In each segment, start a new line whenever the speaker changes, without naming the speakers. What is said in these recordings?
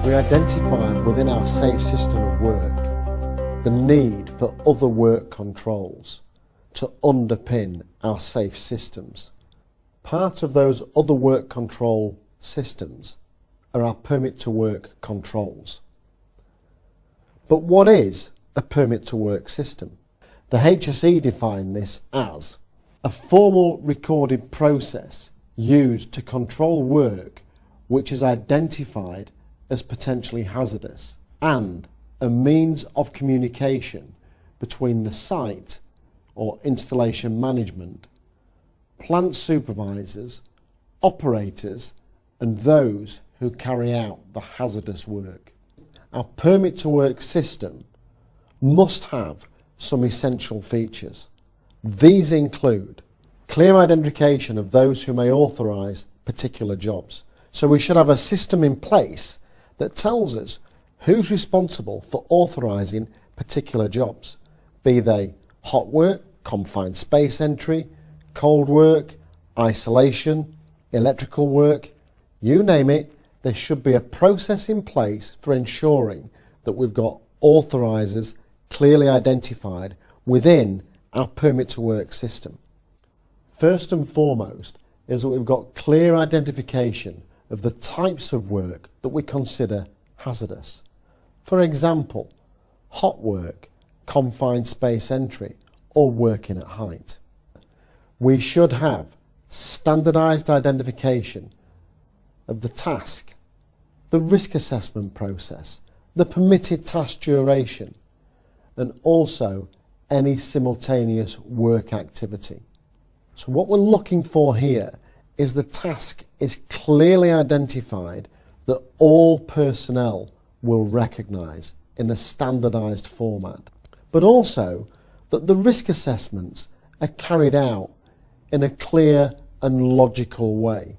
We identified within our safe system of work the need for other work controls to underpin our safe systems. Part of those other work control systems are our permit to work controls. But what is a permit to work system? The HSE defined this as a formal recorded process used to control work which is identified as potentially hazardous, and a means of communication between the site or installation management, plant supervisors, operators and those who carry out the hazardous work. Our permit to work system must have some essential features. These include clear identification of those who may authorise particular jobs. So we should have a system in place that tells us who's responsible for authorising particular jobs, be they hot work, confined space entry, cold work, isolation, electrical work, you name it. There should be a process in place for ensuring that we've got authorisers clearly identified within our permit to work system. First and foremost is that we've got clear identification of the types of work that we consider hazardous. For example, hot work, confined space entry or working at height. We should have standardised identification of the task, the risk assessment process, the permitted task duration and also any simultaneous work activity. So what we're looking for here is the task is clearly identified that all personnel will recognise in a standardised format, but also that the risk assessments are carried out in a clear and logical way,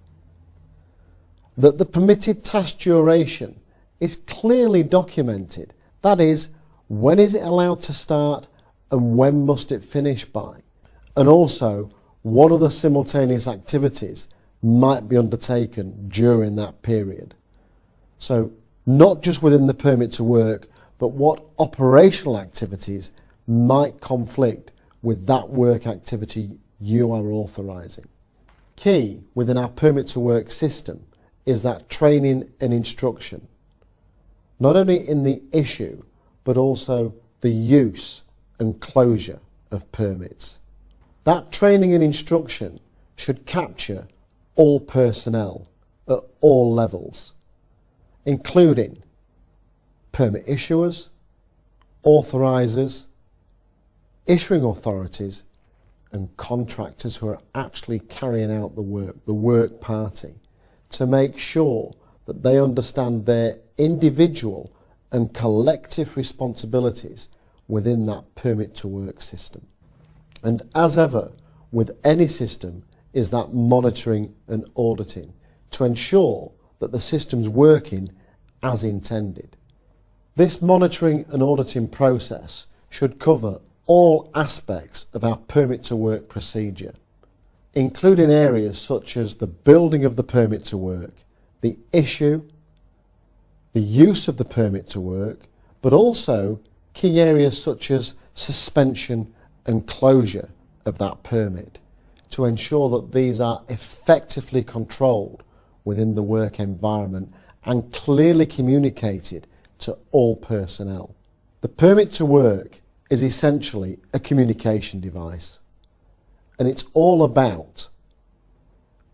that the permitted task duration is clearly documented, that is, when is it allowed to start and when must it finish by, and also what other simultaneous activities might be undertaken during that period. So not just within the permit to work, but what operational activities might conflict with that work activity you are authorising. Key within our permit to work system is that training and instruction, not only in the issue but also the use and closure of permits. That training and instruction should capture all personnel at all levels, including permit issuers, authorisers, issuing authorities and contractors who are actually carrying out the work party, to make sure that they understand their individual and collective responsibilities within that permit to work system. And as ever with any system is that monitoring and auditing to ensure that the system's working as intended. This monitoring and auditing process should cover all aspects of our permit to work procedure, including areas such as the building of the permit to work, the issue, the use of the permit to work, but also key areas such as suspension and closure of that permit, to ensure that these are effectively controlled within the work environment and clearly communicated to all personnel. The permit to work is essentially a communication device, and it's all about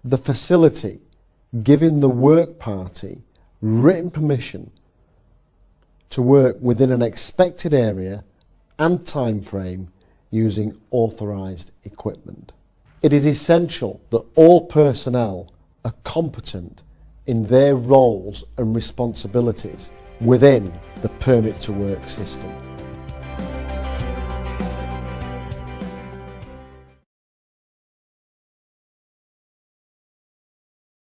the facility giving the work party written permission to work within an expected area and time frame using authorised equipment. It is essential that all personnel are competent in their roles and responsibilities within the permit to work system.